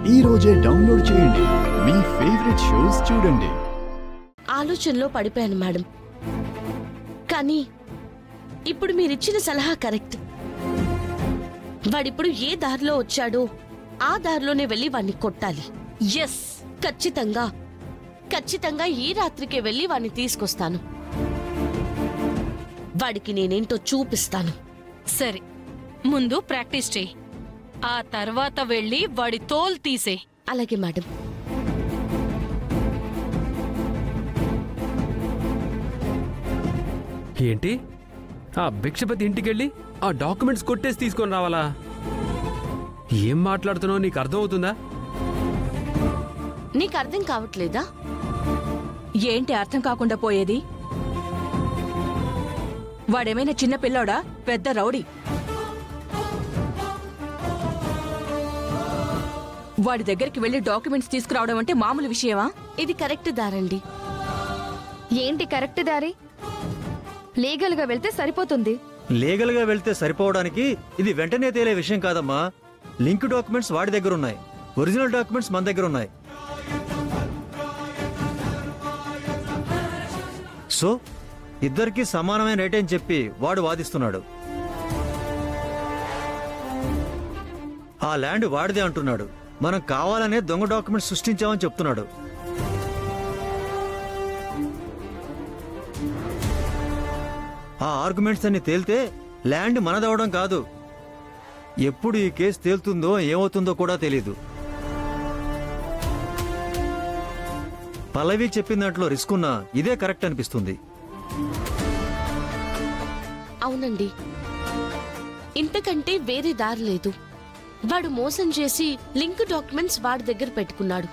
ఈ రోజే డౌన్లోడ్ చేయండి, మీ ఫేవరెట్ షోస్ చూడండి. ఆలోచనలో పడిపోయాను మేడం, కానీ ఇప్పుడు మీరిచ్చిన సలహా కరెక్ట్. వాడిప్పుడు ఏ దారిలో వచ్చాడో ఆ దారిలోనే వెళ్ళి వాణ్ణి కొట్టాలి. ఎస్, ఖచ్చితంగా ఖచ్చితంగా ఈ రాత్రికే వెళ్ళి వాణ్ణి తీసుకొస్తాను. వాడికి నేనేంటో చూపిస్తాను. సరే, ముందు ప్రాక్టీస్ చెయ్యి, ఆ తర్వాత వెళ్ళి వాడి తోలు తీసే. అలాగే మేడం. ఏంటి, ఆ భిక్షపతి ఇంటికెళ్ళి ఆ డాక్యుమెంట్స్ కొట్టేసి తీసుకొని రావాలా? ఏం మాట్లాడుతున్నావు, నీకు అర్థం అవుతుందా? నీకు అర్థం కావట్లేదా? ఏంటి అర్థం కాకుండా పోయేది? వాడేమైనా చిన్న పిల్లోడా, పెద్ద రౌడీ? వాడి దగ్గరికి వెళ్లి డాక్యుమెంట్స్ తీసుకురావడం అంటే మామూలు విషయమా? ఇది కరెక్ట్ దారండి. ఏంటి కరెక్ట్ దారి? లీగల్ గా వెళ్తే సరిపోతుంది. లీగల్ గా వెళ్తే సరిపోవడానికి ఇది వెంటనే తేలే విషయం కాదమ్మా. లింక్ డాక్యుమెంట్స్ వాడి దగ్గర ఉన్నాయి, ఒరిజినల్ డాక్యుమెంట్స్ మన దగ్గర ఉన్నాయి. సో ఇద్దరికి సమానమైన రేట్ అని చెప్పి వాడు వాదిస్తున్నాడు. ఆ ల్యాండ్ వాడిదే అంటున్నాడు. మనం కావాలనే దొంగ డాక్యుమెంట్స్ సృష్టించామని చెప్తున్నాడు. ఆ ఆర్గ్యుమెంట్స్ అన్ని తేలితే ల్యాండ్ మనదవడం కాదు. ఎప్పుడు ఈ కేసు తేలుతుందో ఏమవుతుందో కూడా తెలీదు. పల్లవి చెప్పిన దాంట్లో రిస్క్ ఉన్నా ఇదే కరెక్ట్ అనిపిస్తుంది. అవునండి, ఇంతకంటే వేరే దారి లేదు. వాడు మోసం చేసి లింక్ డాక్యుమెంట్స్ వాడి దగ్గర పెట్టుకున్నాడు.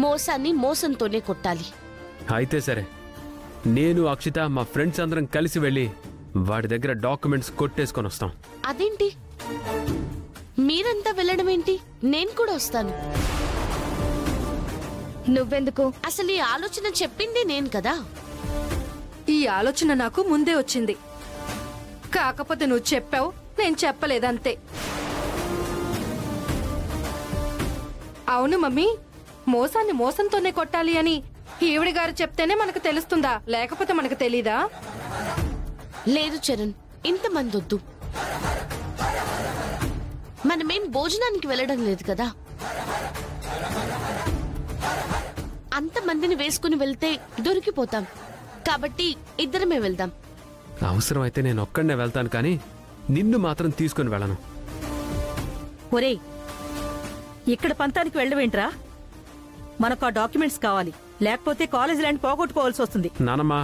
మోసాన్ని మోసంతోనే కొట్టాలి. అయితే సరే, నేను అక్షిత మా ఫ్రెండ్స్ అందరం కలిసి వెళ్ళి వాడి దగ్గర డాక్యుమెంట్స్ కొట్టేసుకొని వస్తాం. అదేంటి, మీరంతా వెళ్ళడం ఏంటి? నేను కూడా వస్తాను. నువ్వెందుకు? అసలు ఈ ఆలోచన చెప్పింది నేను కదా. ఈ ఆలోచన నాకు ముందే వచ్చింది, కాకపోతే నువ్వు చెప్పావు, నేను చెప్పలేదంతే. అవును మమ్మీ, మోసాన్ని మోసంతోనే కొట్టాలి అని ఈవిడి గారు చెప్తేనే మనకు తెలుస్తుందా, లేకపోతే మనకు తెలీదా? లేదు చరణ్, ఇంతమంది వద్దు. మనమేం భోజనానికి వెళ్ళడం లేదు కదా. అంతమందిని వేసుకుని వెళ్తే దొరికిపోతాం. కాబట్టి ఇద్దరమే వెళ్దాం. అవసరమైతే నేను ఒక్కడనే వెళ్తాను, కానీ నిన్ను మాత్రం తీసుకుని వెళ్ళను. ఒరేయ్, ఇక్కడ పంతానికి వెళ్ళవేంట్రా? మనకు ఆ డాక్యుమెంట్స్ కావాలి, లేకపోతే కాలేజ్ ల్యాండ్ పోగొట్టుకోవాల్సి వస్తుంది. నానమ్మా,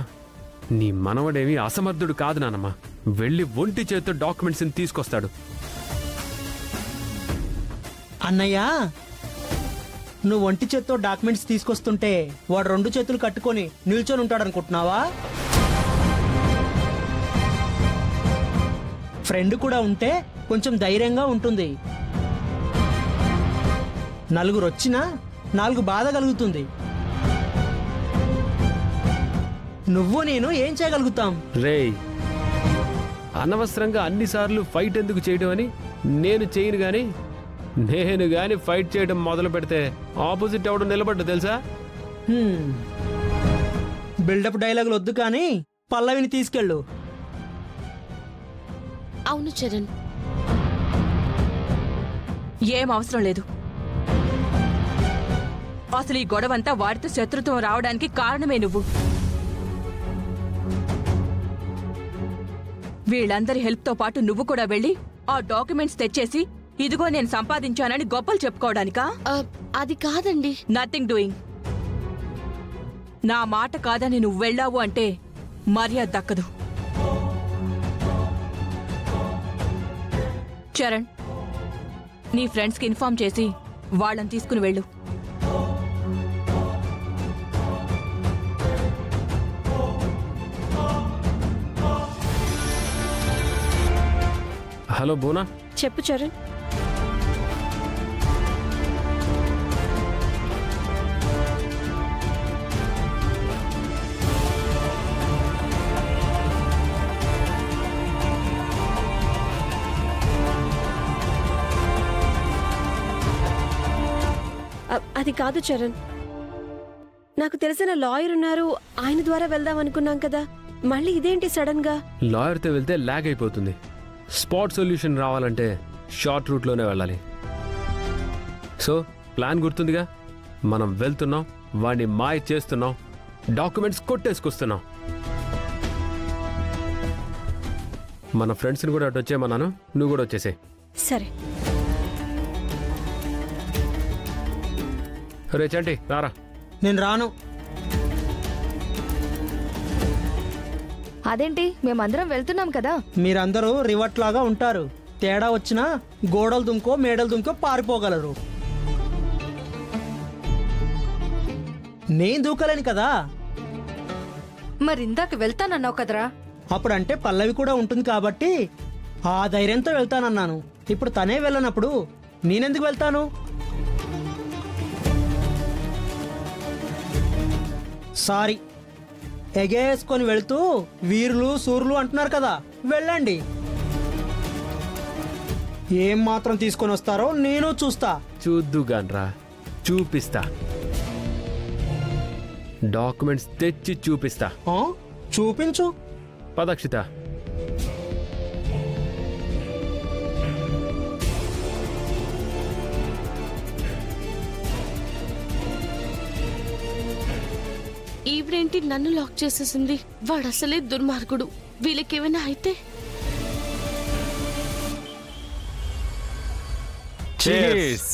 నీ మనవడేమి అసమర్థుడు కాదు నానమ్మా. వెళ్ళి ఒంటి చేతితో డాక్యుమెంట్స్ తీసుకొస్తాడు. అన్నయ్య, నువ్వు ఒంటి చేత్తో డాక్యుమెంట్స్ తీసుకొస్తుంటే వాడు రెండు చేతులు కట్టుకొని నిల్చొని ఉంటాడనుకుంటున్నావా? ఫ్రెండ్ కూడా ఉంటే కొంచెం ధైర్యంగా ఉంటుంది. నలుగురు వచ్చినా 4 బాధ కలుగుతుంది. నువ్వు నేను ఏం చేయగలుగుతాం? రేయ్, అనవసరంగా అన్నిసార్లు ఫైట్ ఎందుకు చేయడం అని నేను చేయను గాని, నేను గాని ఫైట్ చేయడం మొదలు పెడితే ఆపోజిట్ ఎవడు నిలబడ్డు తెలుసా? బిల్డప్ డైలాగులు వద్దు, కానీ పల్లవిని తీసుకెళ్ళు. అవును చరణ్, ఏం అవసరం లేదు. అసలు ఈ గొడవంతా వాడితో శత్రుత్వం రావడానికి కారణమే నువ్వు. వీళ్ళందరి హెల్ప్తో పాటు నువ్వు కూడా వెళ్ళి ఆ డాక్యుమెంట్స్ తెచ్చేసి ఇదిగో నేను సంపాదించానని గొప్పలు చెప్పుకోవడానికా? అది కాదండి. Nothing doing. నా మాట కాదని నువ్వు వెళ్ళావు అంటే మర్యాద దక్కదు. చరణ్, నీ ఫ్రెండ్స్కి ఇన్ఫార్మ్ చేసి వాళ్ళని తీసుకుని వెళ్ళు. హలో బోనా. చెప్పు చరణ్. అది కాదు చరణ్, నాకు తెలిసిన లాయర్ ఉన్నారు, ఆయన ద్వారా వెళ్దాం అనుకున్నాం కదా, మళ్ళీ ఇదేంటి సడన్ గా? లాయర్తో వెళ్తే ల్యాగ్ అయిపోతుంది. స్పాట్ సొల్యూషన్ రావాలంటే షార్ట్ రూట్లోనే వెళ్ళాలి. సో ప్లాన్ గుర్తుందిగా, మనం వెళ్తున్నాం, వాడిని మాయ చేస్తున్నాం, డాక్యుమెంట్స్ కొట్టేసుకొస్తున్నాం. మన ఫ్రెండ్స్ని కూడా అటు వచ్చేయమన్నాను, నువ్వు కూడా వచ్చేసే. సరే. రే చంటి రారా. నేను రాను. అదేంటి, మేమందరం వెళ్తున్నాం కదా. మీరందరూ రివర్ట్ లాగా ఉంటారు. తేడా వచ్చినా గోడలు దుంకో మేడలు దుంకో పారిపోగలరు. నేను దూకలేను కదా. మరి ఇందాక వెళ్తానన్నావు కదరా. అప్పుడంటే పల్లవి కూడా ఉంటుంది కాబట్టి ఆ ధైర్యంతో వెళ్తానన్నాను. ఇప్పుడు తనే వెళ్ళనప్పుడు నేనెందుకు వెళ్తాను? సారీ, ఎగేసుకొని వెళ్తూ వీరులు సూర్యులు అంటున్నారు కదా, వెళ్ళండి. ఏం మాత్రం తీసుకొని వస్తారో నేను చూస్తా. చూద్దుగాన్రా, చూపిస్తా. డాక్యుమెంట్స్ తెచ్చి చూపిస్తా. చూపించు. పదక్షిత. ఈవిడేంటి నన్ను లాక్ చేసేసింది? వాడు అసలే దుర్మార్గుడు. వీళ్ళకేమైనా అయితే? Cheers.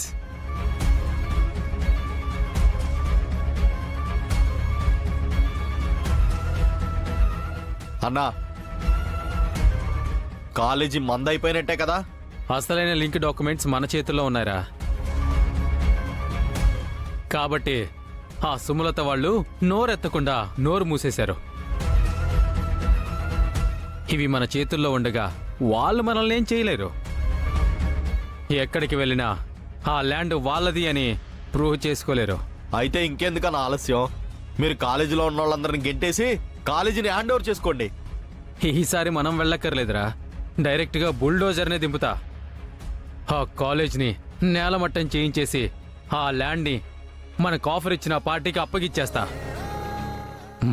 అన్నా, కాలేజీ మందైపోయినట్టే కదా. అసలైన లింక్ డాక్యుమెంట్స్ మన చేతుల్లో ఉన్నారా, కాబట్టి ఆ సుమలత వాళ్ళు నోరెత్తకుండా నోరు మూసేశారు. ఇవి మన చేతుల్లో ఉండగా వాళ్ళు మనల్ని ఏం చేయలేరు. ఎక్కడికి వెళ్ళినా ఆ ల్యాండ్ వాళ్ళది అని ప్రూవ్ చేసుకోలేరు. అయితే ఇంకెందుకన్నా ఆలస్యం? మీరు కాలేజీలో ఉన్న వాళ్ళందరినీ గెంటేసి కాలేజీని హ్యాండ్ ఓవర్ చేసుకోండి. ఈసారి మనం వెళ్ళక్కర్లేదురా, డైరెక్ట్గా బుల్డోజర్నే దింపుతా. ఆ కాలేజ్ని నేలమట్టం చేయించేసి ఆ ల్యాండ్ని మనకు ఆఫర్ ఇచ్చిన పార్టీకి అప్పగిచ్చేస్తా.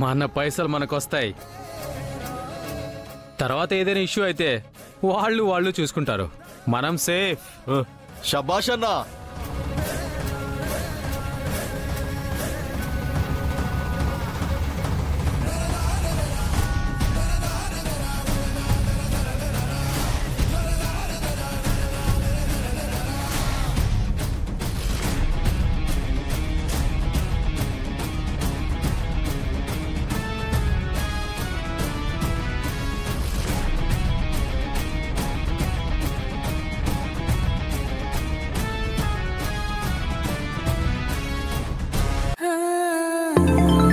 మన పైసలు మనకొస్తాయి. తర్వాత ఏదైనా ఇష్యూ అయితే వాళ్ళు చూసుకుంటారు. మనం సేఫ్. శభాష్ అన్నా. ఆ